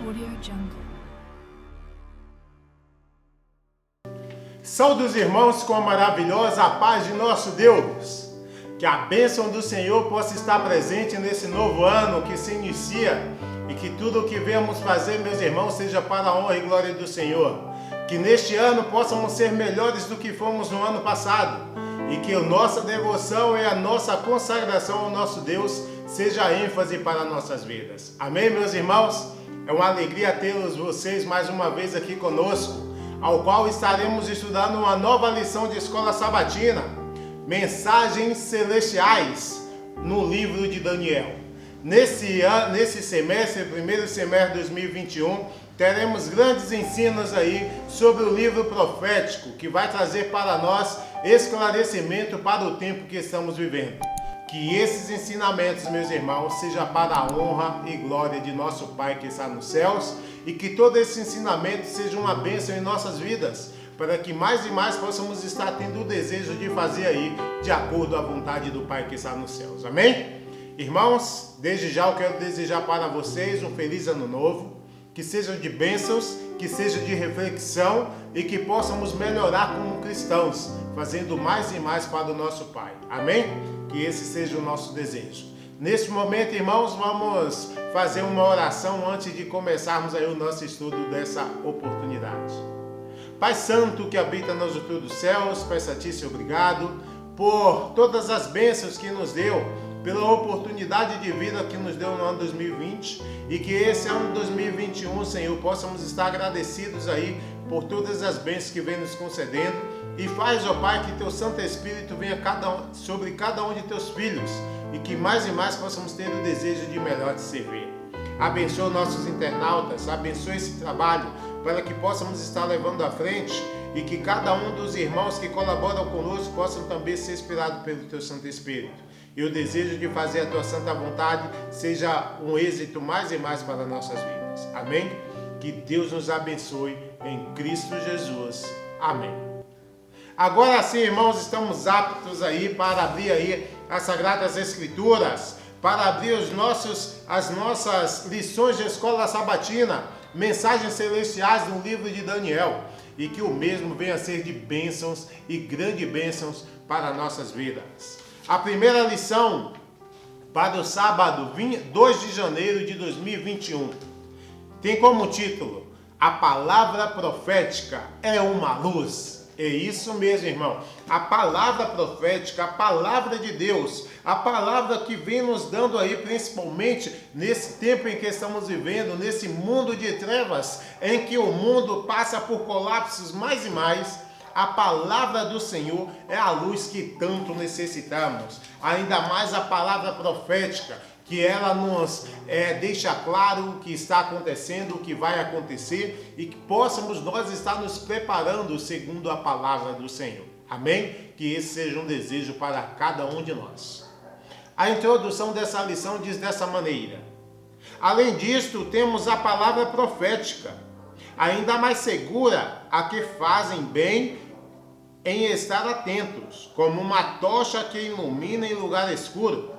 AudioJungle. Saúde os irmãos com a maravilhosa paz de nosso Deus. Que a bênção do Senhor possa estar presente nesse novo ano que se inicia e que tudo o que venhamos fazer, meus irmãos, seja para a honra e glória do Senhor. Que neste ano possamos ser melhores do que fomos no ano passado e que a nossa devoção e a nossa consagração ao nosso Deus seja ênfase para nossas vidas. Amém, meus irmãos? É uma alegria tê-los vocês mais uma vez aqui conosco, ao qual estaremos estudando uma nova lição de Escola Sabatina, Mensagens Celestiais, no livro de Daniel. Nesse semestre, primeiro semestre de 2021, teremos grandes ensinos aí sobre o livro profético, que vai trazer para nós esclarecimento para o tempo que estamos vivendo. Que esses ensinamentos, meus irmãos, seja para a honra e glória de nosso Pai que está nos céus e que todo esse ensinamento seja uma bênção em nossas vidas, para que mais e mais possamos estar tendo o desejo de fazer aí de acordo à vontade do Pai que está nos céus. Amém? Irmãos, desde já eu quero desejar para vocês um feliz ano novo, que seja de bênçãos, que seja de reflexão e que possamos melhorar como cristãos, fazendo mais e mais para o nosso Pai. Amém? Que esse seja o nosso desejo. Neste momento, irmãos, vamos fazer uma oração antes de começarmos aí o nosso estudo dessa oportunidade. Pai Santo que habita nos alturas dos céus, Pai Santíssimo, obrigado por todas as bênçãos que nos deu, pela oportunidade de vida que nos deu no ano 2020 e que esse ano 2021, Senhor, possamos estar agradecidos aí por todas as bênçãos que vem nos concedendo. E faz, ó Pai, que Teu Santo Espírito venha sobre cada um de Teus filhos e que mais e mais possamos ter o desejo de melhor te servir. Abençoa nossos internautas, abençoa esse trabalho para que possamos estar levando à frente e que cada um dos irmãos que colaboram conosco possam também ser inspirados pelo Teu Santo Espírito. E o desejo de fazer a Tua santa vontade seja um êxito mais e mais para nossas vidas. Amém? Que Deus nos abençoe em Cristo Jesus. Amém. Agora sim, irmãos, estamos aptos aí para abrir aí as Sagradas Escrituras, para abrir as nossas lições de Escola Sabatina, Mensagens Celestiais no livro de Daniel, e que o mesmo venha a ser de bênçãos e grandes bênçãos para nossas vidas. A primeira lição para o sábado 2 de janeiro de 2021 tem como título: A Palavra Profética é uma Luz. É isso mesmo, irmão. A palavra profética, a palavra de Deus, a palavra que vem nos dando aí, principalmente nesse tempo em que estamos vivendo, nesse mundo de trevas, em que o mundo passa por colapsos mais e mais. A palavra do Senhor é a luz que tanto necessitamos. Ainda mais a palavra profética, que ela nos deixa claro o que está acontecendo, o que vai acontecer e que possamos nós estar nos preparando segundo a palavra do Senhor. Amém? Que esse seja um desejo para cada um de nós. A introdução dessa lição diz dessa maneira: além disto, temos a palavra profética, ainda mais segura, a que fazem bem em estar atentos, como uma tocha que ilumina em lugar escuro,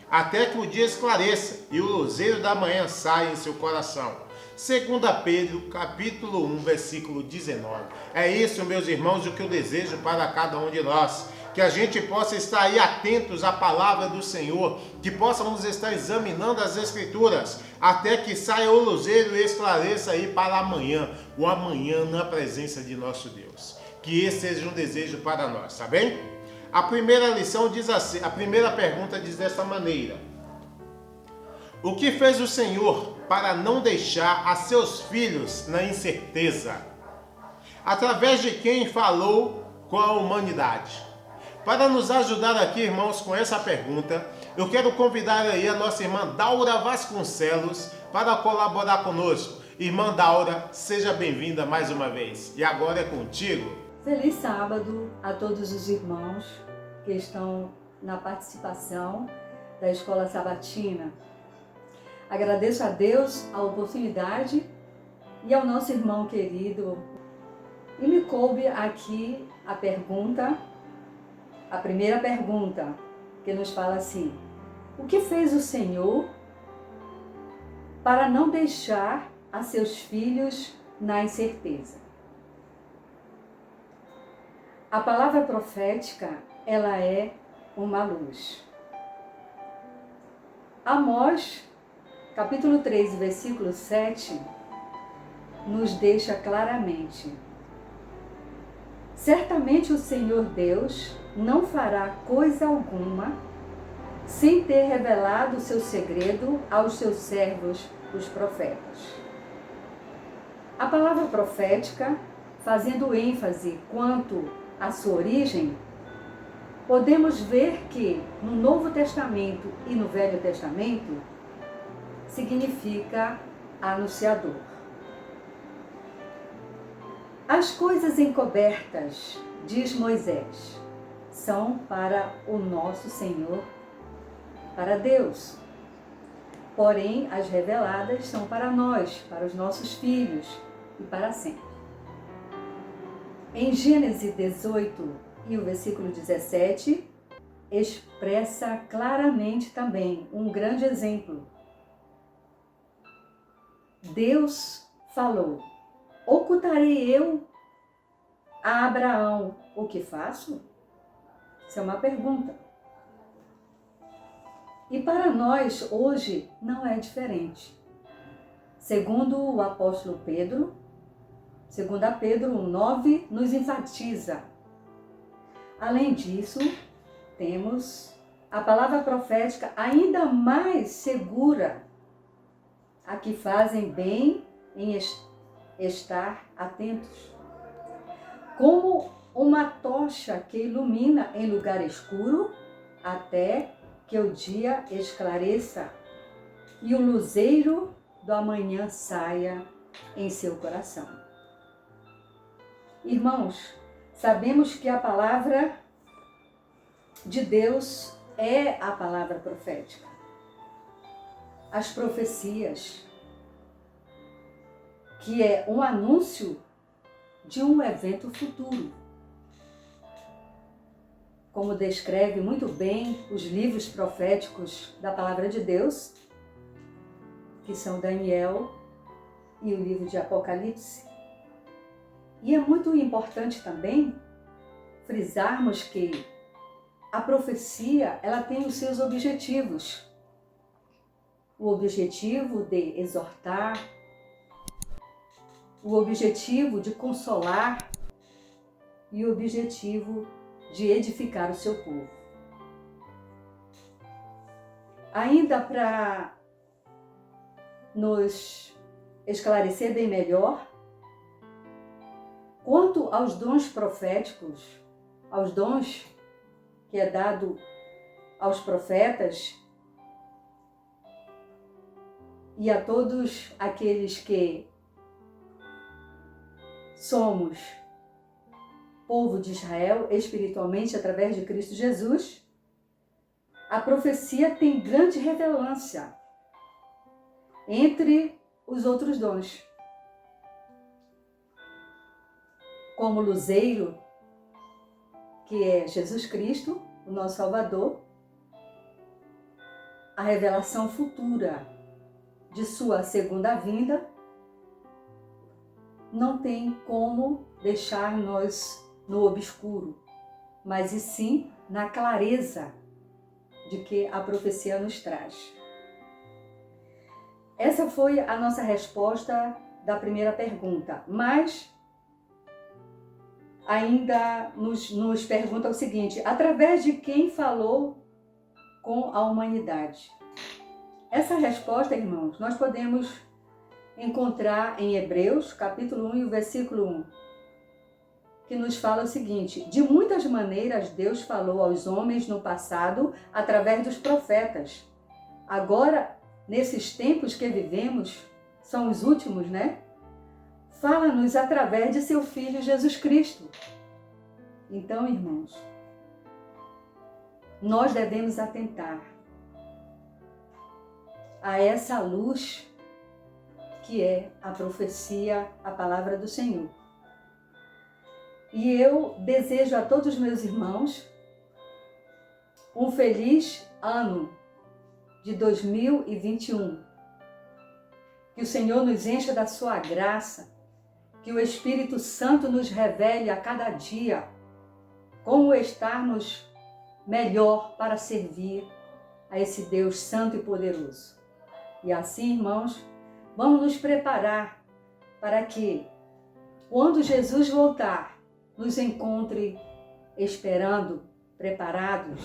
até que o dia esclareça e o luzeiro da manhã saia em seu coração. 2 Pedro, capítulo 1, versículo 19. É isso, meus irmãos, o que eu desejo para cada um de nós. Que a gente possa estar aí atentos à palavra do Senhor, que possamos estar examinando as Escrituras, até que saia o luzeiro e esclareça aí para amanhã, o amanhã na presença de nosso Deus. Que esse seja um desejo para nós, tá bem? A primeira lição diz assim, a primeira pergunta diz desta maneira: o que fez o Senhor para não deixar a seus filhos na incerteza? Através de quem falou com a humanidade? Para nos ajudar aqui, irmãos, com essa pergunta, eu quero convidar aí a nossa irmã Daura Vasconcelos para colaborar conosco. Irmã Daura, seja bem-vinda mais uma vez. E agora é contigo. Feliz sábado a todos os irmãos que estão na participação da Escola Sabatina. Agradeço a Deus a oportunidade e ao nosso irmão querido. E me coube aqui a primeira pergunta, que nos fala assim: o que fez o Senhor para não deixar a seus filhos na incerteza. A palavra profética, ela é uma luz. Amós, capítulo 3, versículo 7, nos deixa claramente: certamente o Senhor Deus não fará coisa alguma sem ter revelado o seu segredo aos seus servos, os profetas. A palavra profética, fazendo ênfase quanto à sua origem, podemos ver que no Novo Testamento e no Velho Testamento significa anunciador. As coisas encobertas, diz Moisés, são para o nosso Senhor, para Deus. Porém, as reveladas são para nós, para os nossos filhos e para sempre. Em Gênesis 18 e o versículo 17, expressa claramente também um grande exemplo. Deus falou: ocultarei eu a Abraão o que faço? Isso é uma pergunta. E para nós, hoje, não é diferente. Segundo o apóstolo Pedro, 2 Pedro 1,9, nos enfatiza. Além disso, temos a palavra profética ainda mais segura, a que fazem bem em estar atentos. Como uma tocha que ilumina em lugar escuro até que o dia esclareça e o luzeiro do amanhã saia em seu coração. Irmãos, sabemos que a palavra de Deus é a palavra profética. As profecias, que é um anúncio de um evento futuro. Como descreve muito bem os livros proféticos da palavra de Deus, que são Daniel e o livro de Apocalipse. E é muito importante também frisarmos que a profecia, ela tem os seus objetivos. O objetivo de exortar, o objetivo de consolar e o objetivo de edificar o seu povo. Ainda para nos esclarecer bem melhor, quanto aos dons proféticos, aos dons que é dado aos profetas e a todos aqueles que somos povo de Israel espiritualmente através de Cristo Jesus, a profecia tem grande relevância entre os outros dons. Como luzeiro, que é Jesus Cristo, o nosso Salvador, a revelação futura de sua segunda vinda, não tem como deixar nós no obscuro, mas e sim na clareza de que a profecia nos traz. Essa foi a nossa resposta da primeira pergunta, mas ainda nos pergunta o seguinte: através de quem falou com a humanidade? Essa resposta, irmãos, nós podemos encontrar em Hebreus, capítulo 1 e o versículo 1, que nos fala o seguinte: de muitas maneiras Deus falou aos homens no passado através dos profetas. Agora, nesses tempos que vivemos, são os últimos, né? Fala-nos através de seu Filho Jesus Cristo. Então, irmãos, nós devemos atentar a essa luz que é a profecia, a palavra do Senhor. E eu desejo a todos os meus irmãos um feliz ano de 2021. Que Que o Senhor nos encha da sua graça, que o Espírito Santo nos revele a cada dia como estarmos melhor para servir a esse Deus santo e poderoso. E assim, irmãos, vamos nos preparar para que, quando Jesus voltar, nos encontre esperando, preparados.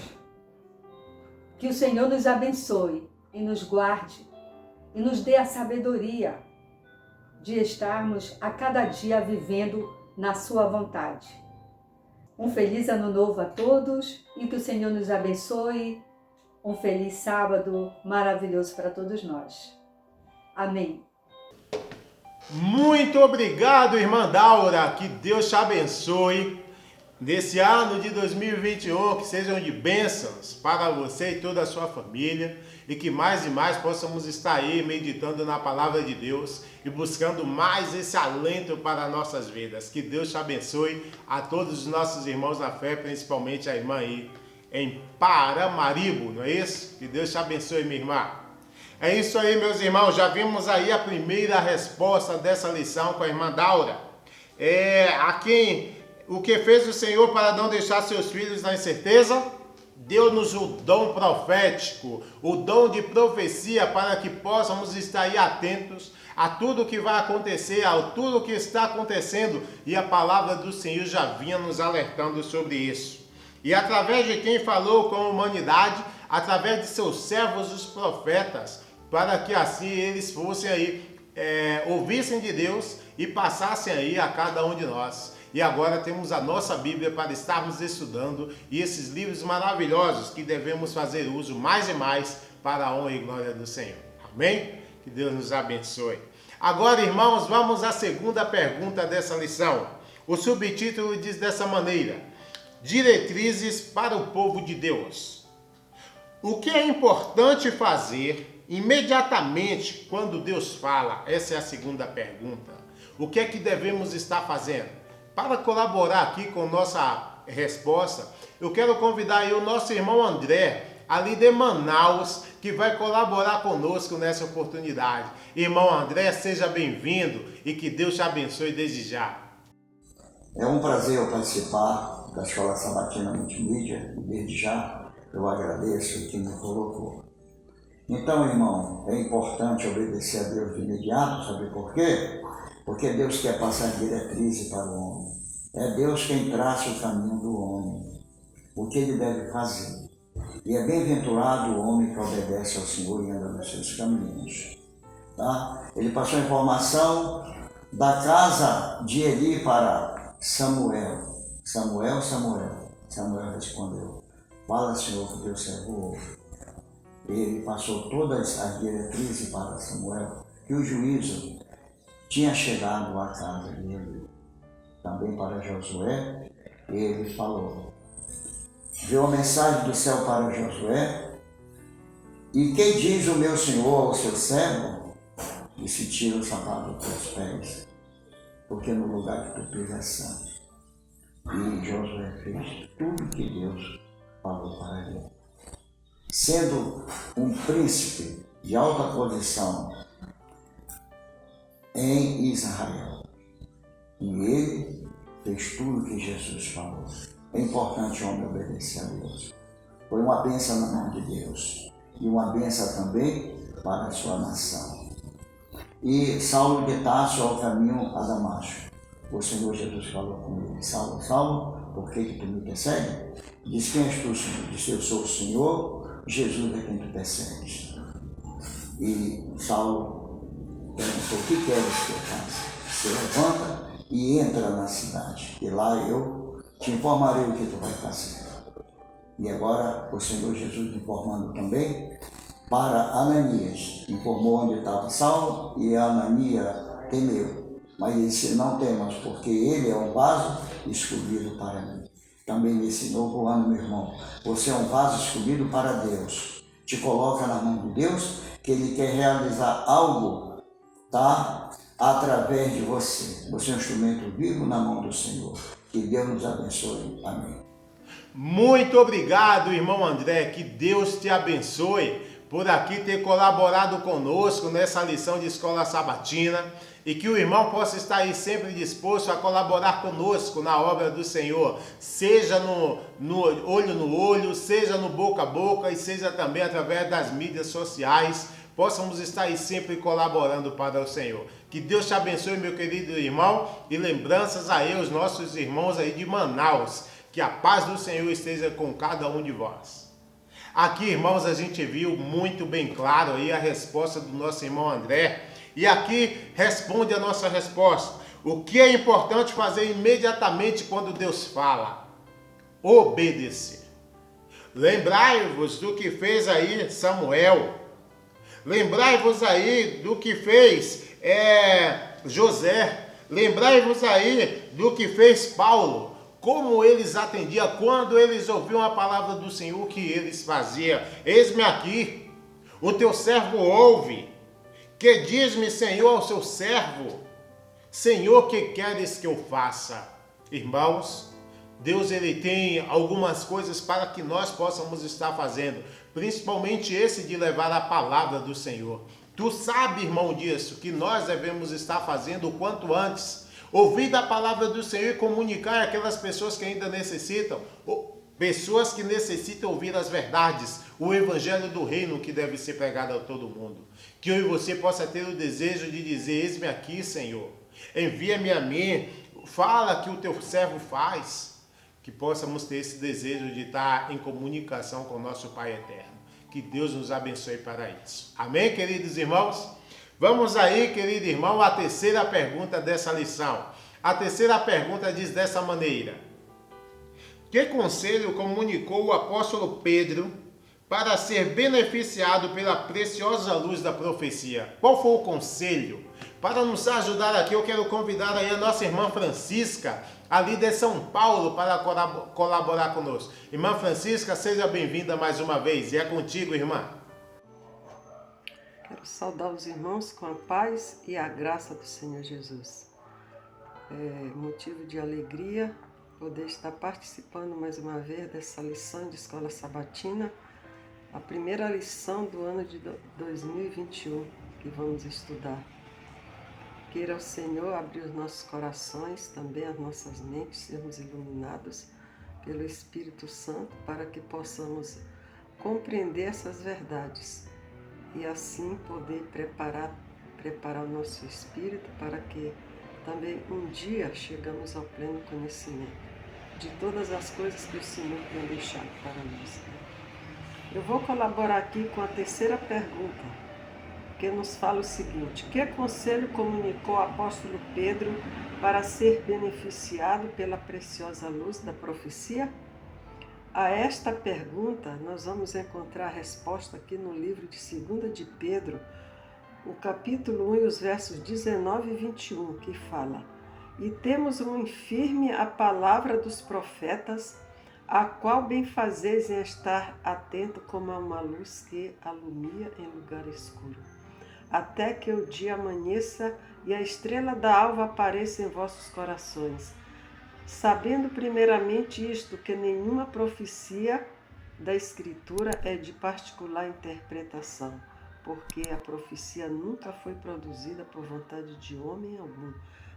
Que o Senhor nos abençoe e nos guarde e nos dê a sabedoria de estarmos a cada dia vivendo na sua vontade. Um feliz ano novo a todos e que o Senhor nos abençoe. Um feliz sábado maravilhoso para todos nós. Amém. Muito obrigado, irmã Daura. Que Deus te abençoe nesse ano de 2021, que sejam de bênçãos para você e toda a sua família e que mais e mais possamos estar aí meditando na palavra de Deus e buscando mais esse alento para nossas vidas. Que Deus te abençoe a todos os nossos irmãos na fé, principalmente a irmã aí em Paramaribo, não é isso? Que Deus te abençoe, minha irmã. É isso aí, meus irmãos, já vimos aí a primeira resposta dessa lição com a irmã Daura. O que fez o Senhor para não deixar seus filhos na incerteza? Deu-nos o dom profético, o dom de profecia para que possamos estar aí atentos a tudo que vai acontecer, a tudo que está acontecendo, e a palavra do Senhor já vinha nos alertando sobre isso. E através de quem falou com a humanidade, através de seus servos, os profetas, para que assim eles fossem aí, ouvissem de Deus e passassem aí a cada um de nós. E agora temos a nossa Bíblia para estarmos estudando e esses livros maravilhosos que devemos fazer uso mais e mais para a honra e glória do Senhor. Amém? Que Deus nos abençoe. Agora, irmãos, vamos à segunda pergunta dessa lição. O subtítulo diz dessa maneira: Diretrizes para o povo de Deus. O que é importante fazer imediatamente quando Deus fala? Essa é a segunda pergunta. O que é que devemos estar fazendo? Para colaborar aqui com nossa resposta, eu quero convidar aí o nosso irmão André, ali de Manaus, que vai colaborar conosco nessa oportunidade. Irmão André, seja bem-vindo e que Deus te abençoe desde já. É um prazer eu participar da Escola Sabatina Multimídia e desde já eu agradeço quem me colocou. Então, irmão, é importante obedecer a Deus de imediato, sabe por quê? Porque Deus quer passar diretrizes para o homem. É Deus quem traça o caminho do homem, o que ele deve fazer. E é bem-aventurado o homem que obedece ao Senhor e anda nos seus caminhos. Tá? Ele passou a informação da casa de Eli para Samuel. Samuel respondeu: Fala, Senhor, que teu servo ouve. Ele passou todas as diretrizes para Samuel, que o juízo tinha chegado à casa de Eli. Também para Josué, ele falou: Veio a mensagem do céu para Josué, e quem diz o meu Senhor ao seu servo? Disse: tira o sapato dos teus pés, porque no lugar que tu pisas é santo. E Josué fez tudo que Deus falou para ele. Sendo um príncipe de alta posição em Israel. E ele fez tudo que Jesus falou. É importante o homem obedecer a Deus. Foi uma bênção na mão de Deus. E uma bênção também para a sua nação. E Saulo de Tarso ao caminho a Damasco. O Senhor Jesus falou com ele: Saulo, Saulo, por que tu me persegue? Disse: quem és tu, Senhor? Disse: eu sou o Senhor, Jesus é quem tu persegues. E Saulo perguntou: o que queres que eu faça? Se levanta e entra na cidade, e lá eu te informarei o que tu vai fazer. E agora o Senhor Jesus informando também para Ananias, informou onde estava Saulo, e Ananias temeu. Mas ele disse: não temas, porque ele é um vaso escolhido para mim. Também nesse novo ano, meu irmão, você é um vaso escolhido para Deus. Te coloca na mão de Deus, que Ele quer realizar algo, tá? Através de você. Você é um instrumento vivo na mão do Senhor. Que Deus nos abençoe. Amém. Muito obrigado, irmão André. Que Deus te abençoe por aqui ter colaborado conosco nessa lição de escola sabatina e que o irmão possa estar aí sempre disposto a colaborar conosco na obra do Senhor, seja no olho, seja no boca a boca e seja também através das mídias sociais, possamos estar aí sempre colaborando para o Senhor. Que Deus te abençoe, meu querido irmão, e lembranças aí aos nossos irmãos aí de Manaus, que a paz do Senhor esteja com cada um de vós. Aqui, irmãos, a gente viu muito bem claro aí a resposta do nosso irmão André. E aqui responde a nossa resposta. O que é importante fazer imediatamente quando Deus fala? Obedecer. Lembrai-vos do que fez aí Samuel. Lembrai-vos aí do que fez José. Lembrai-vos aí do que fez Paulo. Como eles atendiam quando eles ouviam a palavra do Senhor, o que eles faziam. Eis-me aqui, o teu servo ouve. Que diz-me, Senhor, ao seu servo? Senhor, que queres que eu faça? Irmãos, Deus ele tem algumas coisas para que nós possamos estar fazendo. Principalmente esse de levar a palavra do Senhor. Tu sabe, irmão, disso, que nós devemos estar fazendo o quanto antes. Ouvir a palavra do Senhor e comunicar àquelas pessoas que ainda necessitam. Pessoas que necessitam ouvir as verdades. O evangelho do reino que deve ser pregado a todo mundo. Que eu e você possa ter o desejo de dizer, eis-me aqui, Senhor. Envia-me a mim. Fala que o teu servo faz. Que possamos ter esse desejo de estar em comunicação com o nosso Pai Eterno. Que Deus nos abençoe para isso. Amém, queridos irmãos? Vamos aí, querido irmão, à terceira pergunta dessa lição. A terceira pergunta diz dessa maneira. Que conselho comunicou o apóstolo Pedro para ser beneficiado pela preciosa luz da profecia? Qual foi o conselho? Para nos ajudar aqui, eu quero convidar aí a nossa irmã Francisca, ali de São Paulo, para colaborar conosco. Irmã Francisca, seja bem-vinda mais uma vez. E é contigo, irmã. Quero saudar os irmãos com a paz e a graça do Senhor Jesus. É motivo de alegria poder estar participando mais uma vez dessa lição de escola sabatina, a primeira lição do ano de 2021 que vamos estudar. Queira o Senhor abrir os nossos corações, também as nossas mentes, sermos iluminados pelo Espírito Santo para que possamos compreender essas verdades e assim poder preparar o nosso espírito para que também um dia chegamos ao pleno conhecimento de todas as coisas que o Senhor tem deixado para nós. Eu vou colaborar aqui com a terceira pergunta, que nos fala o seguinte: que conselho comunicou o apóstolo Pedro para ser beneficiado pela preciosa luz da profecia? A esta pergunta, nós vamos encontrar a resposta aqui no livro de 2 de Pedro, o capítulo 1 e os versos 19 e 21, que fala: E temos muito firme a palavra dos profetas, a qual bem fazeis em estar atento como a uma luz que alumia em lugar escuro, até que o dia amanheça e a estrela da alva apareça em vossos corações. Sabendo primeiramente isto, que nenhuma profecia da Escritura é de particular interpretação, porque a profecia nunca foi produzida por vontade de homem algum,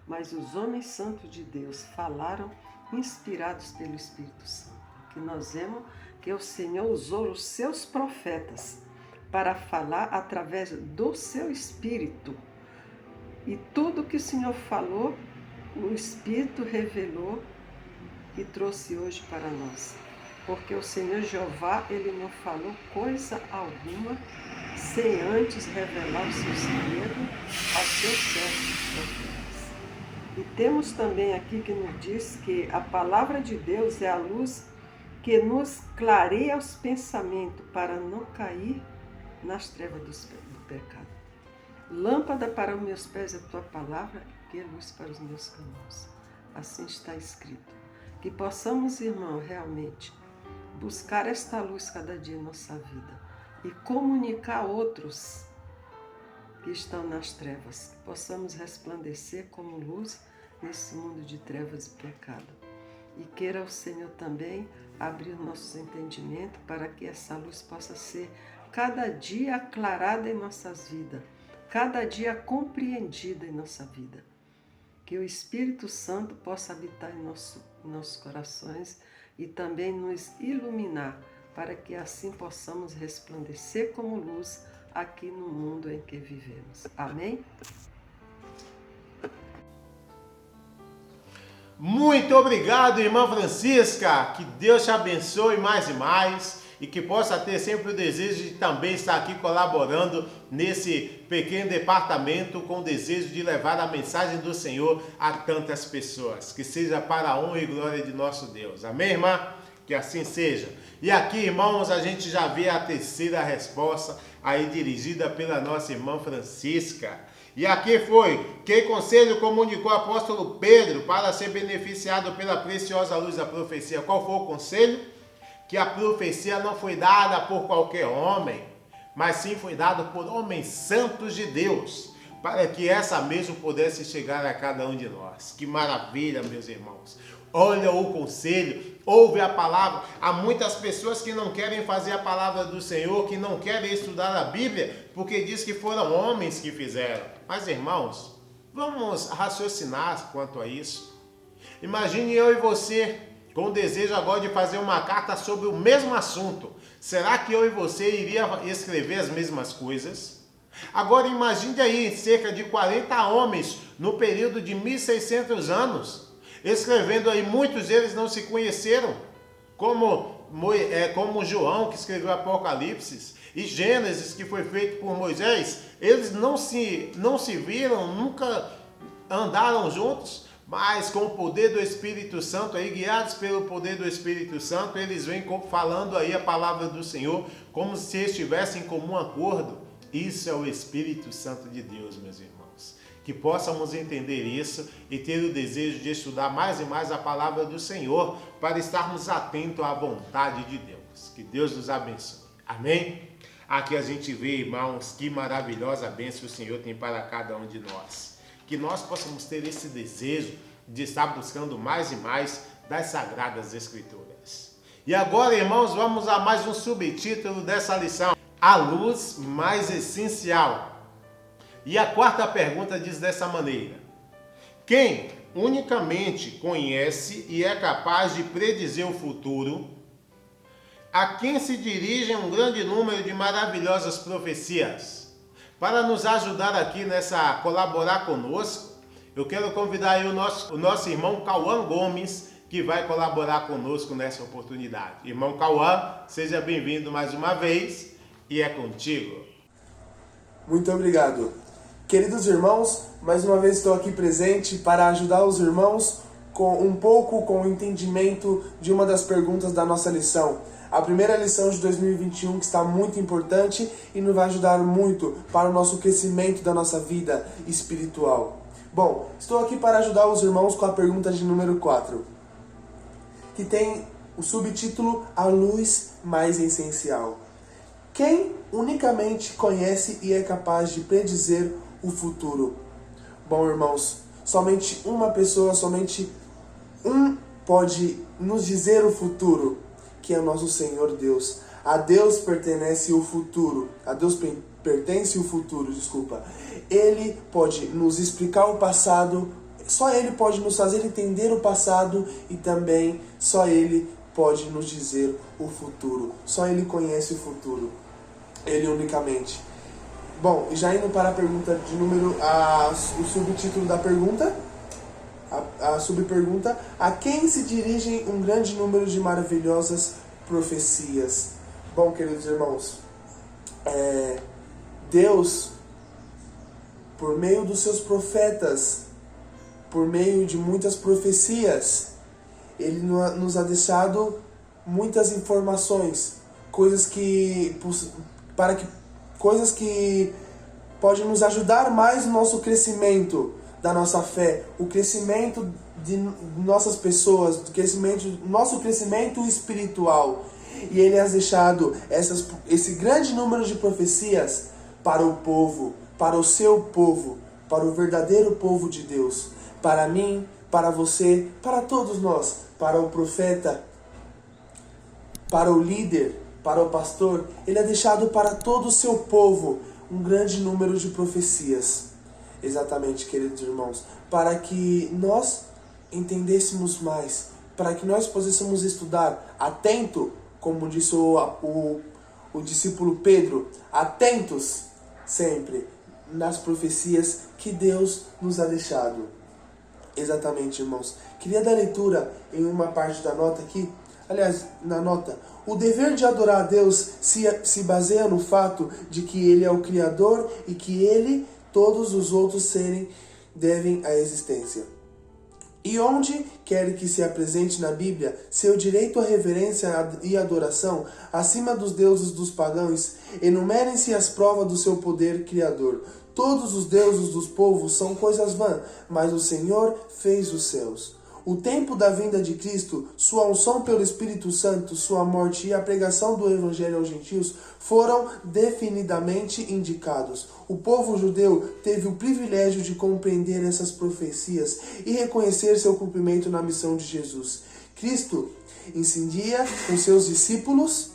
mas os homens santos de Deus falaram inspirados pelo Espírito Santo. Que nós vemos que o Senhor usou os seus profetas para falar através do seu Espírito. E tudo que o Senhor falou, o Espírito revelou e trouxe hoje para nós. Porque o Senhor Jeová, Ele não falou coisa alguma sem antes revelar o seu segredo aos seus servos profetas. E temos também aqui que nos diz que a palavra de Deus é a luz que nos clareia os pensamentos para não cair nas trevas do pecado. Lâmpada para os meus pés é a tua palavra e luz para os meus caminhos. Assim está escrito. Que possamos, irmão, realmente buscar esta luz cada dia em nossa vida e comunicar a outros que estão nas trevas. Que possamos resplandecer como luz nesse mundo de trevas e pecado. E queira o Senhor também abrir nossos entendimentos para que essa luz possa ser cada dia aclarada em nossas vidas, cada dia compreendida em nossa vida. Que o Espírito Santo possa habitar em nossos corações e também nos iluminar, para que assim possamos resplandecer como luz aqui no mundo em que vivemos. Amém? Muito obrigado, irmã Francisca. Que Deus te abençoe mais e mais e que possa ter sempre o desejo de também estar aqui colaborando nesse pequeno departamento com o desejo de levar a mensagem do Senhor a tantas pessoas. Que seja para a honra e glória de nosso Deus. Amém, irmã? Que assim seja. E aqui, irmãos, a gente já vê a terceira resposta aí dirigida pela nossa irmã Francisca. E aqui foi: que conselho comunicou o apóstolo Pedro para ser beneficiado pela preciosa luz da profecia? Qual foi o conselho? Que a profecia não foi dada por qualquer homem, mas sim foi dada por homens santos de Deus, para que essa mesmo pudesse chegar a cada um de nós. Que maravilha, meus irmãos! Olha o conselho, ouve a palavra. Há muitas pessoas que não querem fazer a palavra do Senhor, que não querem estudar a Bíblia, porque diz que foram homens que fizeram. Mas, irmãos, vamos raciocinar quanto a isso. Imagine eu e você com o desejo agora de fazer uma carta sobre o mesmo assunto. Será que eu e você iria escrever as mesmas coisas? Agora imagine aí cerca de 40 homens no período de 1600 anos, escrevendo aí. Muitos deles não se conheceram, como João, que escreveu Apocalipse, e Gênesis, que foi feito por Moisés. Eles não se viram, nunca andaram juntos, mas com o poder do Espírito Santo, aí, guiados pelo poder do Espírito Santo, eles vêm falando aí a palavra do Senhor, como se estivessem em comum acordo. Isso é o Espírito Santo de Deus, meus irmãos. Que possamos entender isso e ter o desejo de estudar mais e mais a palavra do Senhor, para estarmos atentos à vontade de Deus. Que Deus nos abençoe. Amém? Aqui a gente vê, irmãos, que maravilhosa bênção o Senhor tem para cada um de nós. Que nós possamos ter esse desejo de estar buscando mais e mais das Sagradas Escrituras. E agora, irmãos, vamos a mais um subtítulo dessa lição: a luz mais essencial. E a quarta pergunta diz dessa maneira: quem unicamente conhece e é capaz de predizer o futuro, a quem se dirigem um grande número de maravilhosas profecias? Para nos ajudar aqui colaborar conosco, eu quero convidar aí o nosso irmão Cauã Gomes, que vai colaborar conosco nessa oportunidade. Irmão Cauã, seja bem-vindo mais uma vez e é contigo. Muito obrigado. Queridos irmãos, mais uma vez estou aqui presente para ajudar os irmãos com o entendimento de uma das perguntas da nossa lição. A primeira lição de 2021, que está muito importante e nos vai ajudar muito para o nosso crescimento da nossa vida espiritual. Bom, estou aqui para ajudar os irmãos com a pergunta de número 4, que tem o subtítulo: a luz mais essencial. Quem unicamente conhece e é capaz de predizer o futuro? Bom, irmãos, somente uma pessoa, somente um pode nos dizer o futuro, que é o nosso Senhor Deus. A Deus pertence o futuro. Ele pode nos explicar o passado, só Ele pode nos fazer entender o passado, e também só Ele pode nos dizer o futuro. Só Ele conhece o futuro. Ele unicamente. Bom, já indo para a pergunta de número... o subtítulo da pergunta... A subpergunta: a quem se dirigem um grande número de maravilhosas profecias? Bom, queridos irmãos, Deus, por meio dos seus profetas, por meio de muitas profecias, Ele nos ha deixado muitas informações, coisas que podem nos ajudar mais no nosso crescimento da nossa fé, o crescimento de nossas pessoas, nosso crescimento espiritual. E Ele has deixado esse grande número de profecias para o povo, para o seu povo, para o verdadeiro povo de Deus, para mim, para você, para todos nós, para o profeta, para o líder, para o pastor, ele é deixado para todo o seu povo um grande número de profecias. Exatamente, queridos irmãos, para que nós entendêssemos mais, para que nós pudéssemos estudar atento, como disse o discípulo Pedro, atentos sempre nas profecias que Deus nos ha deixado. Exatamente, irmãos. Queria dar leitura em uma parte da nota aqui. Aliás, na nota, o dever de adorar a Deus se baseia no fato de que Ele é o Criador e que Ele, todos os outros seres, devem à existência. E onde quer que se apresente na Bíblia, seu direito à reverência e adoração, acima dos deuses dos pagãos, enumerem-se as provas do seu poder criador. Todos os deuses dos povos são coisas vãs, mas o Senhor fez os céus. O tempo da vinda de Cristo, sua unção pelo Espírito Santo, sua morte e a pregação do Evangelho aos gentios foram definidamente indicados. O povo judeu teve o privilégio de compreender essas profecias e reconhecer seu cumprimento na missão de Jesus. Cristo incidia com seus discípulos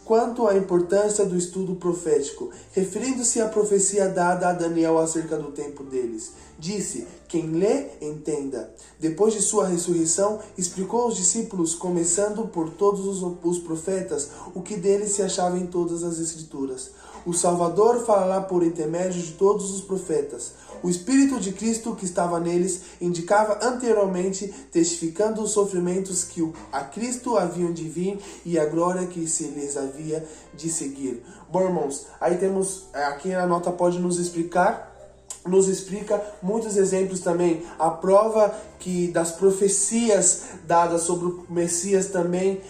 quanto à importância do estudo profético, referindo-se à profecia dada a Daniel acerca do tempo deles. Disse: quem lê, entenda. Depois de sua ressurreição, explicou aos discípulos, começando por todos os profetas, o que deles se achava em todas as Escrituras. O Salvador falará por intermédio de todos os profetas. O Espírito de Cristo que estava neles indicava anteriormente, testificando os sofrimentos que a Cristo haviam de vir e a glória que se lhes havia de seguir. Bom, irmãos, aí temos, aqui a nota pode nos explica muitos exemplos também. A prova que das profecias dadas sobre o Messias também,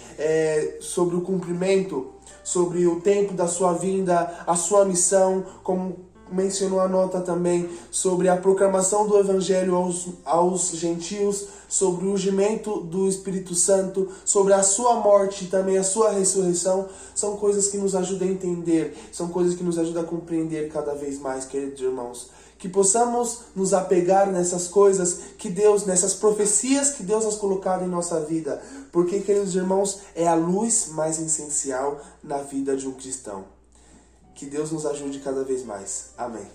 sobre o cumprimento, sobre o tempo da sua vinda, a sua missão, como mencionou a nota também, sobre a proclamação do Evangelho aos gentios, sobre o ungimento do Espírito Santo, sobre a sua morte e também a sua ressurreição. São coisas que nos ajudam a entender, são coisas que nos ajudam a compreender cada vez mais, queridos irmãos. Que possamos nos apegar nessas coisas que Deus, nessas profecias que Deus has colocado em nossa vida. Porque, queridos irmãos, é a luz mais essencial na vida de um cristão. Que Deus nos ajude cada vez mais. Amém.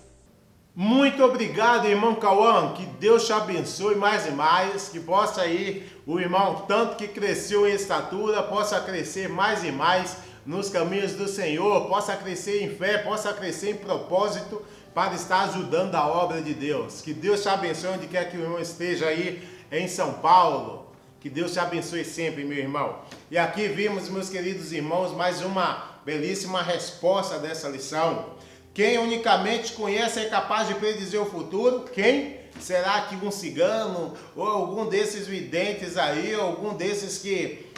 Muito obrigado, irmão Cauã. Que Deus te abençoe mais e mais. Que possa ir o irmão, tanto que cresceu em estatura, possa crescer mais e mais nos caminhos do Senhor, possa crescer em fé, possa crescer em propósito, para estar ajudando a obra de Deus. Que Deus te abençoe onde quer que o irmão esteja aí em São Paulo. Que Deus te abençoe sempre, meu irmão. E aqui vimos, meus queridos irmãos, mais uma belíssima resposta dessa lição. Quem unicamente conhece é capaz de predizer o futuro? Quem? Será que um cigano ou algum desses videntes aí, ou algum desses que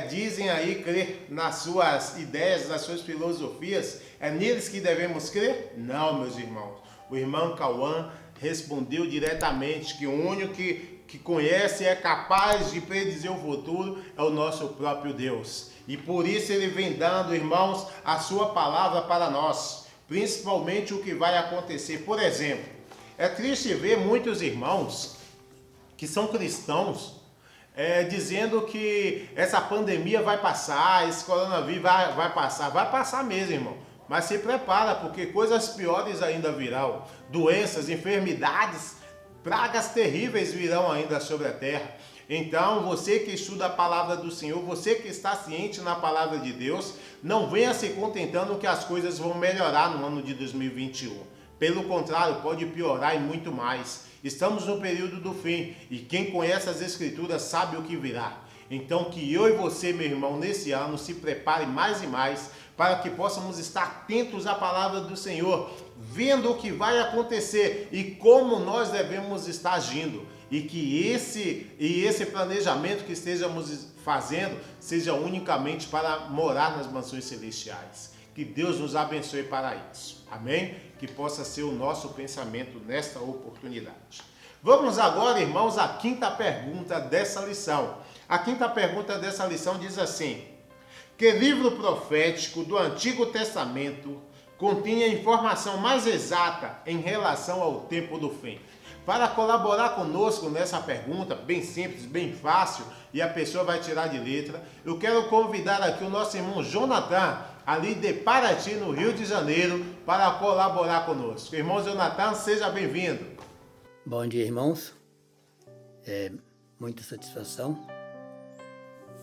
dizem aí crer nas suas ideias, nas suas filosofias, é neles que devemos crer? Não, meus irmãos. O irmão Cauã respondeu diretamente que o único que conhece e é capaz de predizer o futuro é o nosso próprio Deus. E por isso ele vem dando, irmãos, a sua palavra para nós, principalmente o que vai acontecer. Por exemplo, é triste ver muitos irmãos que são cristãos dizendo que essa pandemia vai passar, esse coronavírus vai passar mesmo, irmão. Mas se prepara, porque coisas piores ainda virão. Doenças, enfermidades, pragas terríveis virão ainda sobre a terra. Então, você que estuda a palavra do Senhor, você que está ciente na palavra de Deus, não venha se contentando que as coisas vão melhorar no ano de 2021. Pelo contrário, pode piorar e muito mais. Estamos no período do fim e quem conhece as Escrituras sabe o que virá. Então, que eu e você, meu irmão, nesse ano se prepare mais e mais para que possamos estar atentos à palavra do Senhor, vendo o que vai acontecer e como nós devemos estar agindo. E que esse planejamento que estejamos fazendo seja unicamente para morar nas mansões celestiais. Que Deus nos abençoe para isso. Amém? Que possa ser o nosso pensamento nesta oportunidade. Vamos agora, irmãos, à quinta pergunta dessa lição. A quinta pergunta dessa lição diz assim: que livro profético do Antigo Testamento continha informação mais exata em relação ao tempo do fim? Para colaborar conosco nessa pergunta, bem simples, bem fácil, e a pessoa vai tirar de letra, eu quero convidar aqui o nosso irmão Jonathan, ali de Paraty, no Rio de Janeiro, para colaborar conosco. Irmão Jonathan, seja bem-vindo. Bom dia, irmãos. É muita satisfação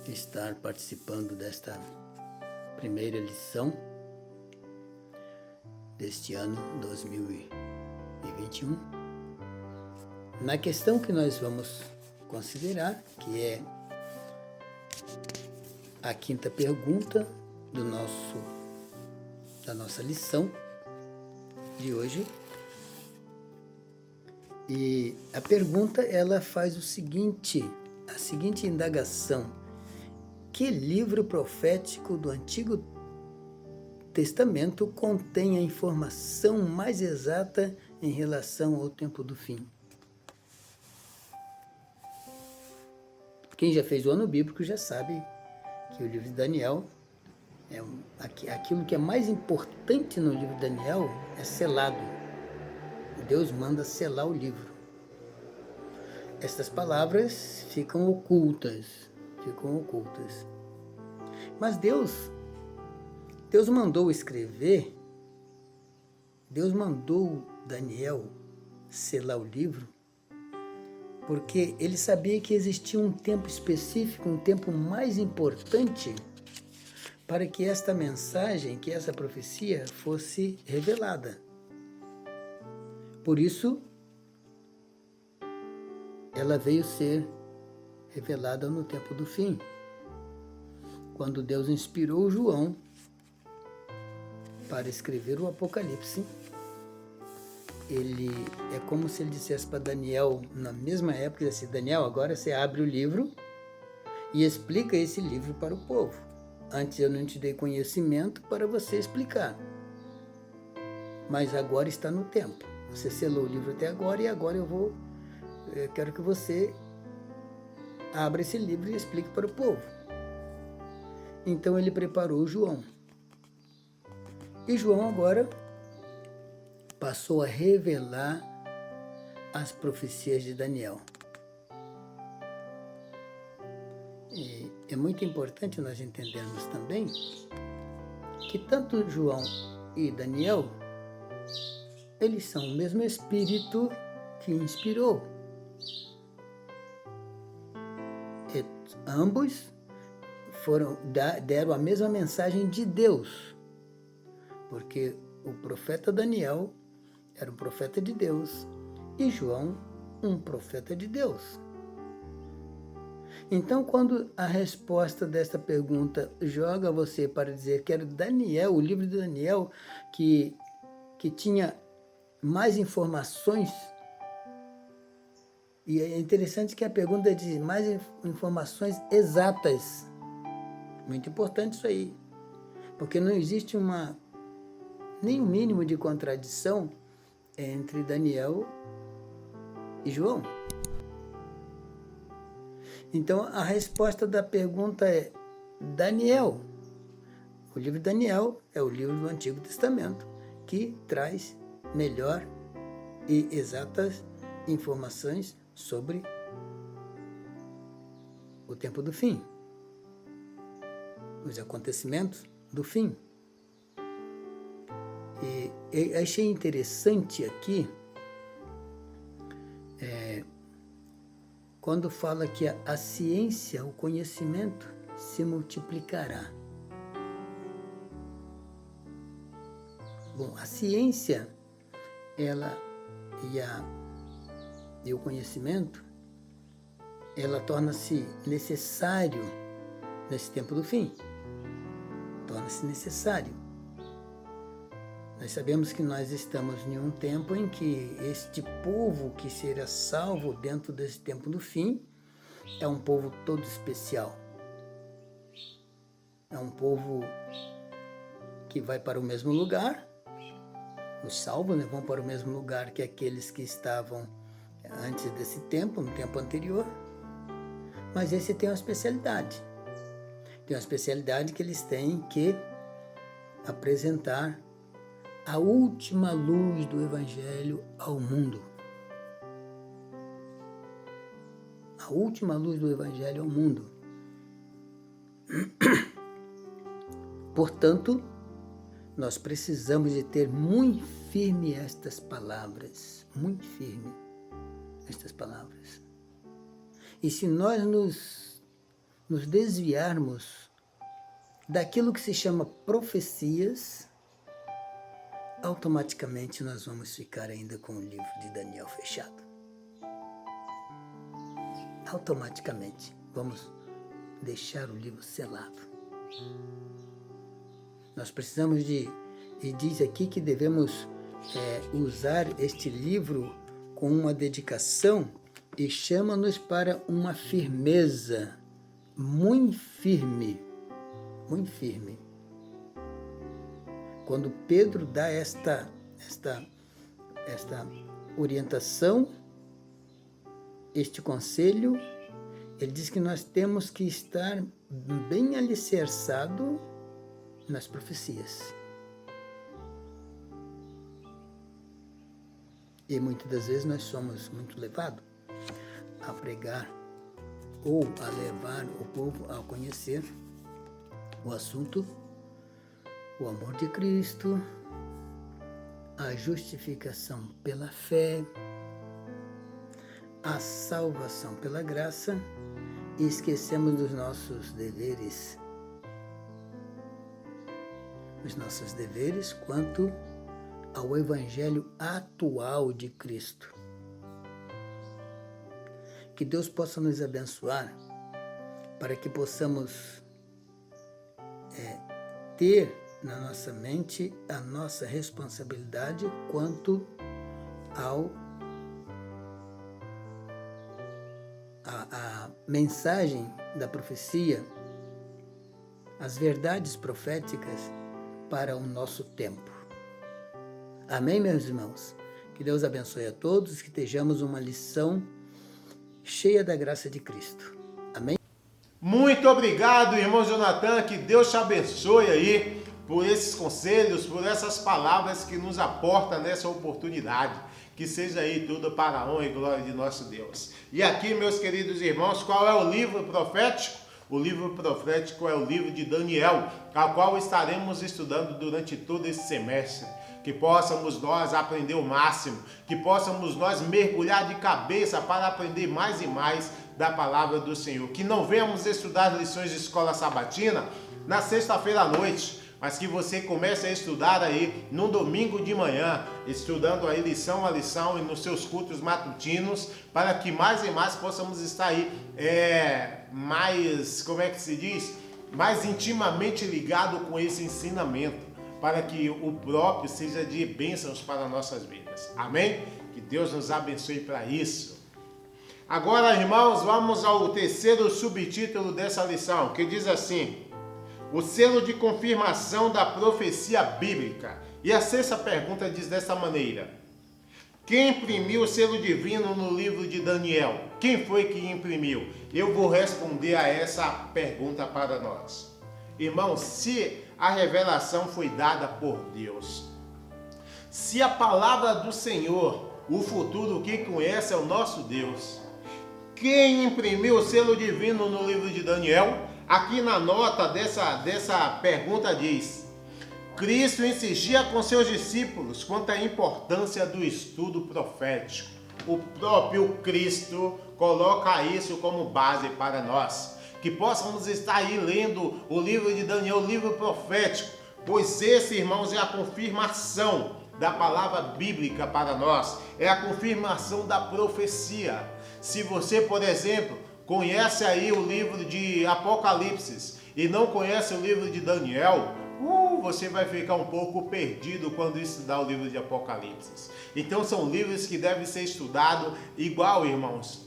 estar participando desta primeira lição deste ano 2021. Na questão que nós vamos considerar, que é a quinta pergunta da nossa lição de hoje. E a pergunta, ela faz a seguinte indagação: que livro profético do Antigo Testamento contém a informação mais exata em relação ao tempo do fim? Quem já fez o ano bíblico já sabe que o livro de Daniel aquilo que é mais importante no livro de Daniel é selado. Deus manda selar o livro. Estas palavras ficam ocultas. Mas Deus mandou escrever, Deus mandou Daniel selar o livro, porque ele sabia que existia um tempo específico, um tempo mais importante para que esta mensagem, que essa profecia fosse revelada. Por isso, ela veio ser revelada no tempo do fim, quando Deus inspirou João para escrever o Apocalipse. Ele é como se ele dissesse para Daniel, na mesma época, assim: Daniel, agora você abre o livro e explica esse livro para o povo. Antes eu não te dei conhecimento para você explicar, mas agora está no tempo. Você selou o livro até agora e agora eu quero que você abra esse livro e explique para o povo. Então ele preparou João. E João agora passou a revelar as profecias de Daniel. E é muito importante nós entendermos também que tanto João e Daniel, eles são o mesmo Espírito que inspirou. E ambos deram a mesma mensagem de Deus, porque o profeta Daniel era um profeta de Deus e João um profeta de Deus. Então, quando a resposta desta pergunta joga você para dizer que era Daniel, o livro de Daniel, que tinha mais informações, e é interessante que a pergunta diz mais informações exatas. Muito importante isso aí, porque não existe nem um mínimo de contradição entre Daniel e João. Então, a resposta da pergunta é Daniel. O livro de Daniel é o livro do Antigo Testamento que traz melhor e exatas informações sobre o tempo do fim, os acontecimentos do fim. E eu achei interessante aqui quando fala que a ciência, o conhecimento se multiplicará. Bom, a ciência, ela e o conhecimento, ela torna-se necessário nesse tempo do fim. Torna-se necessário. Nós sabemos que nós estamos em um tempo em que este povo que será salvo dentro desse tempo do fim é um povo todo especial. É um povo que vai para o mesmo lugar. Os salvos, né, vão para o mesmo lugar que aqueles que estavam antes desse tempo, no tempo anterior. Mas esse tem uma especialidade. Tem uma especialidade que eles têm que apresentar a última luz do Evangelho ao mundo. a última luz do Evangelho ao mundo. Portanto, nós precisamos de ter muito firme estas palavras, muito firme estas palavras. E se nós nos desviarmos daquilo que se chama profecias, automaticamente nós vamos ficar ainda com o livro de Daniel fechado. Automaticamente vamos deixar o livro selado. Nós precisamos e diz aqui que devemos usar este livro com uma dedicação e chama-nos para uma firmeza muito firme, muito firme. Quando Pedro dá esta orientação, este conselho, ele diz que nós temos que estar bem alicerçado nas profecias. E muitas das vezes nós somos muito levados a pregar ou a levar o povo a conhecer o assunto, o amor de Cristo, a justificação pela fé, a salvação pela graça, e esquecemos dos nossos deveres. Os nossos deveres quanto ao Evangelho atual de Cristo. Que Deus possa nos abençoar para que possamos ter na nossa mente a nossa responsabilidade quanto a mensagem da profecia, as verdades proféticas para o nosso tempo. Amém, meus irmãos? Que Deus abençoe a todos, que estejamos uma lição cheia da graça de Cristo. Amém? Muito obrigado, irmão Jonathan, que Deus te abençoe aí por esses conselhos, por essas palavras que nos aporta nessa oportunidade. Que seja aí tudo para a honra e glória de nosso Deus. E aqui, meus queridos irmãos, qual é o livro profético? O livro profético é o livro de Daniel, ao qual estaremos estudando durante todo esse semestre. Que possamos nós aprender o máximo, que possamos nós mergulhar de cabeça para aprender mais e mais da palavra do Senhor. Que não venhamos estudar lições de escola sabatina na sexta-feira à noite, mas que você comece a estudar aí no domingo de manhã, estudando aí lição a lição e nos seus cultos matutinos, para que mais e mais possamos estar aí mais, mais intimamente ligado com esse ensinamento, para que o próprio seja de bênçãos para nossas vidas. Amém? Que Deus nos abençoe para isso. Agora, irmãos, vamos ao terceiro subtítulo dessa lição, que diz assim: o selo de confirmação da profecia bíblica. E a sexta pergunta diz dessa maneira: quem imprimiu o selo divino no livro de Daniel? Quem foi que imprimiu? Eu vou responder a essa pergunta para nós. Irmãos, se a revelação foi dada por Deus, se a palavra do Senhor, o futuro quem conhece é o nosso Deus, quem imprimiu o selo divino no livro de Daniel? Aqui na nota dessa pergunta diz: Cristo insistia com seus discípulos quanto à importância do estudo profético. O próprio Cristo coloca isso como base para nós. Que possamos estar aí lendo o livro de Daniel, o livro profético, pois esse, irmãos, é a confirmação da palavra bíblica para nós, é a confirmação da profecia. Se você, por exemplo, conhece aí o livro de Apocalipse e não conhece o livro de Daniel, você vai ficar um pouco perdido quando estudar o livro de Apocalipse. Então são livros que devem ser estudados igual, irmãos,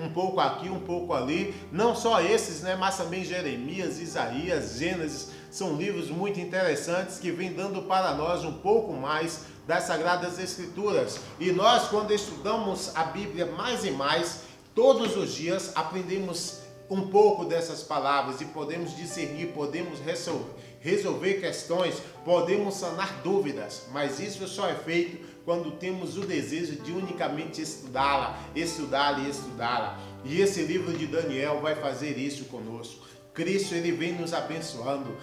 um pouco aqui, um pouco ali, não só esses, né, mas também Jeremias, Isaías, Gênesis, são livros muito interessantes que vêm dando para nós um pouco mais das Sagradas Escrituras. E nós, quando estudamos a Bíblia mais e mais, todos os dias aprendemos um pouco dessas palavras e podemos discernir, podemos resolver questões, podemos sanar dúvidas, mas isso só é feito quando temos o desejo de unicamente estudá-la, estudá-la e estudá-la. E esse livro de Daniel vai fazer isso conosco. Cristo, ele vem nos abençoando.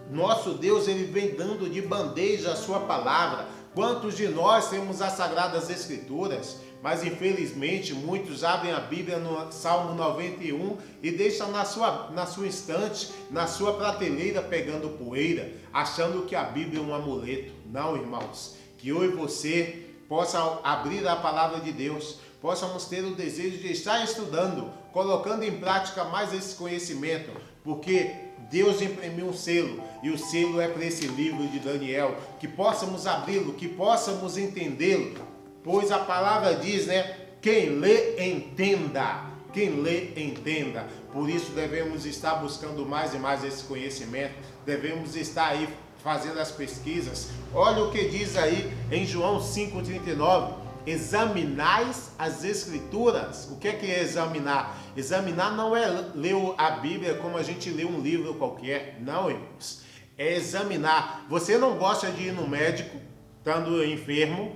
Nosso Deus, ele vem dando de bandeja a sua palavra. Quantos de nós temos as Sagradas Escrituras? Mas infelizmente muitos abrem a Bíblia no Salmo 91 e deixam na sua estante, na sua prateleira, pegando poeira, achando que a Bíblia é um amuleto. Não, irmãos, que eu e você possa abrir a palavra de Deus, possamos ter o desejo de estar estudando, colocando em prática mais esse conhecimento, porque Deus imprimiu um selo, e o selo é para esse livro de Daniel, que possamos abri-lo, que possamos entendê-lo, pois a palavra diz, né? Quem lê, entenda. Quem lê, entenda. Por isso devemos estar buscando mais e mais esse conhecimento, devemos estar aí fazendo as pesquisas. Olha o que diz aí em João 5,39. Examinais as Escrituras. O que é examinar? Examinar não é ler a Bíblia como a gente lê um livro qualquer. Não, irmãos. É examinar. Você não gosta de ir no médico, estando enfermo,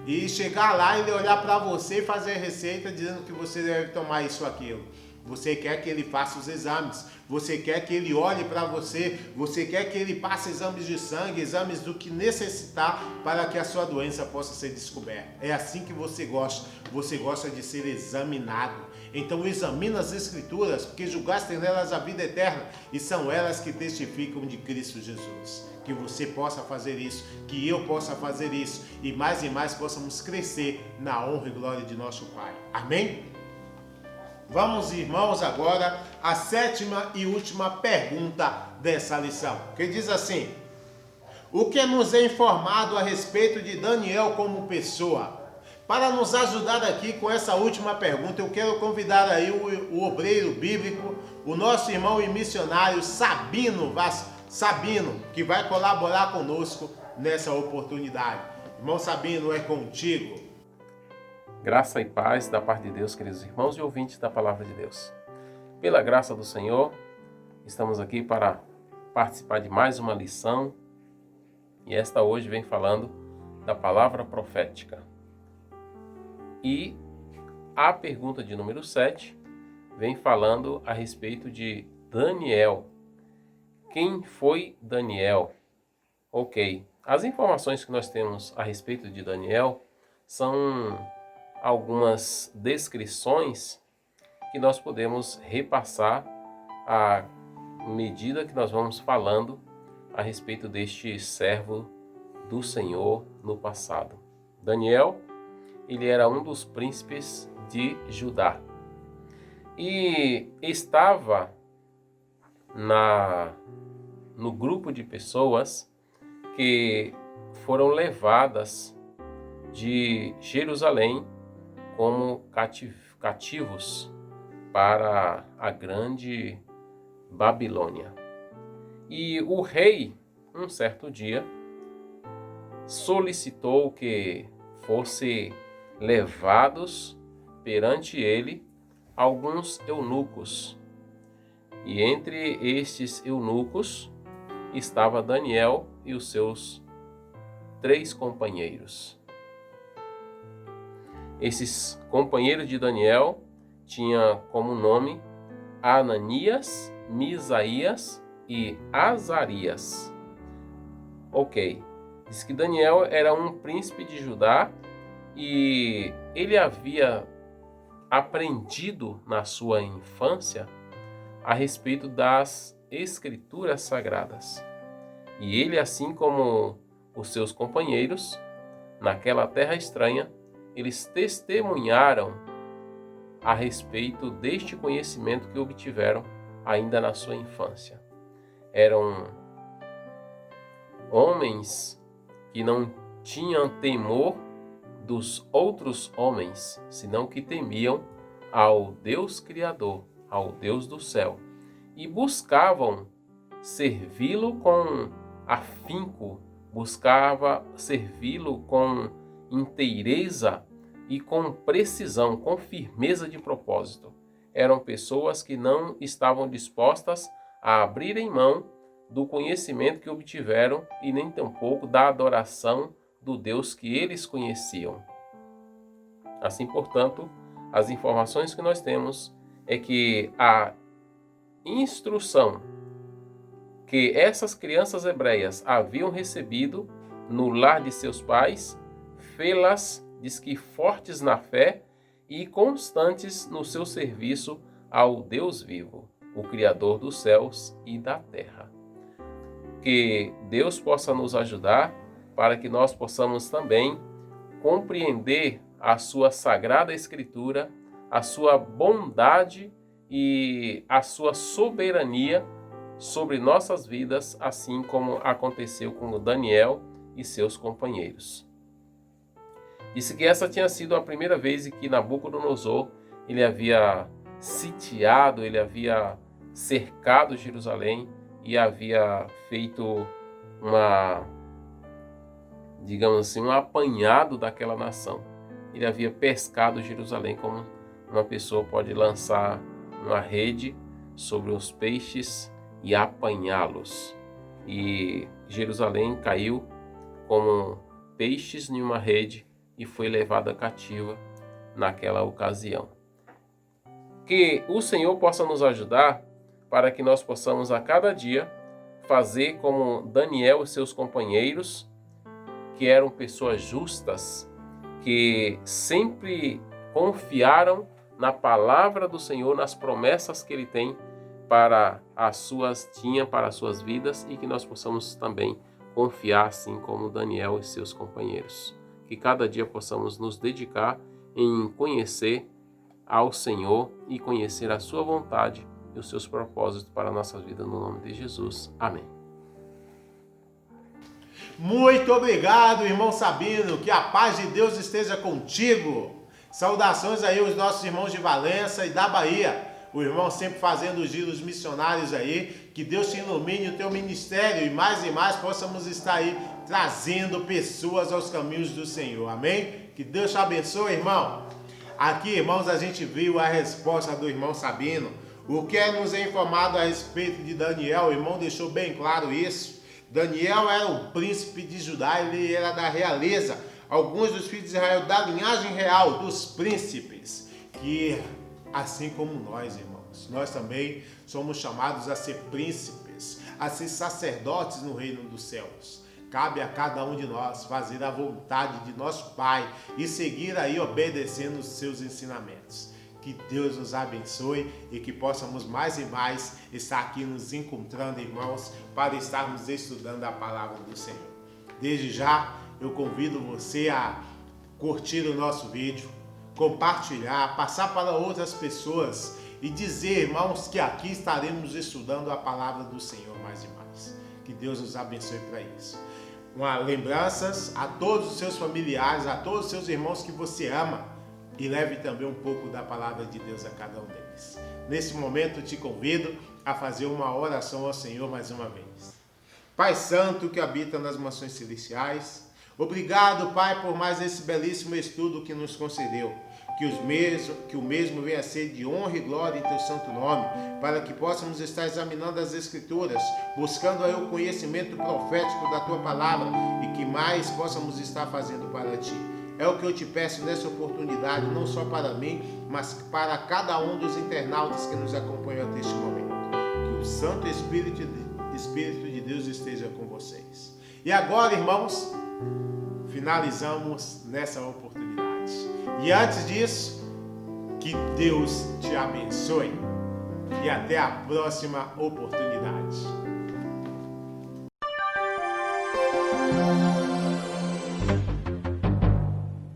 e chegar lá e ele olhar para você e fazer a receita dizendo que você deve tomar isso ou aquilo. Você quer que ele faça os exames, você quer que ele olhe para você, você quer que ele passe exames de sangue, exames do que necessitar para que a sua doença possa ser descoberta. É assim que você gosta de ser examinado. Então examina as Escrituras, porque julgaste nelas a vida eterna, e são elas que testificam de Cristo Jesus. Que você possa fazer isso, que eu possa fazer isso, e mais possamos crescer na honra e glória de nosso Pai. Amém? Vamos, irmãos, agora à sétima e última pergunta dessa lição, que diz assim: o que nos é informado a respeito de Daniel como pessoa? Para nos ajudar aqui com essa última pergunta, eu quero convidar aí o obreiro bíblico, o nosso irmão e missionário Sabino, que vai colaborar conosco nessa oportunidade. Irmão Sabino, é contigo. Graça e paz da parte de Deus, queridos irmãos e ouvintes da Palavra de Deus. Pela graça do Senhor, estamos aqui para participar de mais uma lição, e esta hoje vem falando da palavra profética. E a pergunta de número 7 vem falando a respeito de Daniel. Quem foi Daniel? Ok, as informações que nós temos a respeito de Daniel são algumas descrições que nós podemos repassar à medida que nós vamos falando a respeito deste servo do Senhor no passado. Daniel, ele era um dos príncipes de Judá e estava no grupo de pessoas que foram levadas de Jerusalém como cativos para a grande Babilônia. E o rei, um certo dia, solicitou que fossem levados perante ele alguns eunucos. E entre estes eunucos estava Daniel e os seus 3 companheiros. Esses companheiros de Daniel tinham como nome Ananias, Misaías e Azarias. Ok, diz que Daniel era um príncipe de Judá e ele havia aprendido na sua infância a respeito das Escrituras Sagradas. E ele, assim como os seus companheiros, naquela terra estranha, eles testemunharam a respeito deste conhecimento que obtiveram ainda na sua infância. Eram homens que não tinham temor dos outros homens, senão que temiam ao Deus Criador, ao Deus do céu, e buscavam servi-lo com afinco, buscava servi-lo com inteireza e com precisão, com firmeza de propósito. Eram pessoas que não estavam dispostas a abrirem mão do conhecimento que obtiveram e nem tampouco da adoração do Deus que eles conheciam. Assim, portanto, as informações que nós temos é que a instrução que essas crianças hebreias haviam recebido no lar de seus pais fê-las, diz que, fortes na fé e constantes no seu serviço ao Deus vivo, o Criador dos céus e da terra. Que Deus possa nos ajudar para que nós possamos também compreender a sua sagrada escritura, a sua bondade e a sua soberania sobre nossas vidas, assim como aconteceu com Daniel e seus companheiros. Disse que essa tinha sido a primeira vez em que Nabucodonosor ele havia sitiado, ele havia cercado Jerusalém e havia feito um apanhado daquela nação. Ele havia pescado Jerusalém como uma pessoa pode lançar uma rede sobre os peixes e apanhá-los. E Jerusalém caiu como peixes em uma rede e foi levada cativa naquela ocasião. Que o Senhor possa nos ajudar para que nós possamos a cada dia fazer como Daniel e seus companheiros, que eram pessoas justas, que sempre confiaram na palavra do Senhor, nas promessas que Ele tem para as suas vidas, e que nós possamos também confiar, assim como Daniel e seus companheiros. Que cada dia possamos nos dedicar em conhecer ao Senhor e conhecer a sua vontade e os seus propósitos para a nossa vida, no nome de Jesus. Amém. Muito obrigado, irmão Sabino, que a paz de Deus esteja contigo. Saudações aí aos nossos irmãos de Valença e da Bahia. O irmão sempre fazendo os giros missionários aí. Que Deus te ilumine o teu ministério e mais possamos estar aí trazendo pessoas aos caminhos do Senhor. Amém? Que Deus te abençoe, irmão. Aqui, irmãos, a gente viu a resposta do irmão Sabino. O que nos é informado a respeito de Daniel, o irmão deixou bem claro isso. Daniel era o príncipe de Judá, ele era da realeza. Alguns dos filhos de Israel, da linhagem real, dos príncipes, que assim como nós, irmãos, nós também somos chamados a ser príncipes, a ser sacerdotes no reino dos céus. Cabe a cada um de nós fazer a vontade de nosso Pai e seguir aí obedecendo os seus ensinamentos. Que Deus nos abençoe e que possamos mais e mais estar aqui nos encontrando, irmãos, para estarmos estudando a palavra do Senhor. Desde já, eu convido você a curtir o nosso vídeo, compartilhar, passar para outras pessoas e dizer, irmãos, que aqui estaremos estudando a palavra do Senhor mais e mais. Que Deus nos abençoe para isso. Lembranças a todos os seus familiares, a todos os seus irmãos que você ama, e leve também um pouco da palavra de Deus a cada um deles. Nesse momento, te convido a fazer uma oração ao Senhor mais uma vez. Pai Santo que habita nas mansões celestiais, obrigado, Pai, por mais esse belíssimo estudo que nos concedeu. Que o mesmo venha a ser de honra e glória em teu santo nome, para que possamos estar examinando as Escrituras, buscando aí o conhecimento profético da tua palavra e que mais possamos estar fazendo para ti. É o que eu te peço nessa oportunidade, não só para mim, mas para cada um dos internautas que nos acompanham até este momento. Que o Santo Espírito de Deus esteja com vocês. E agora, irmãos, finalizamos nessa oportunidade. E antes disso, que Deus te abençoe e até a próxima oportunidade.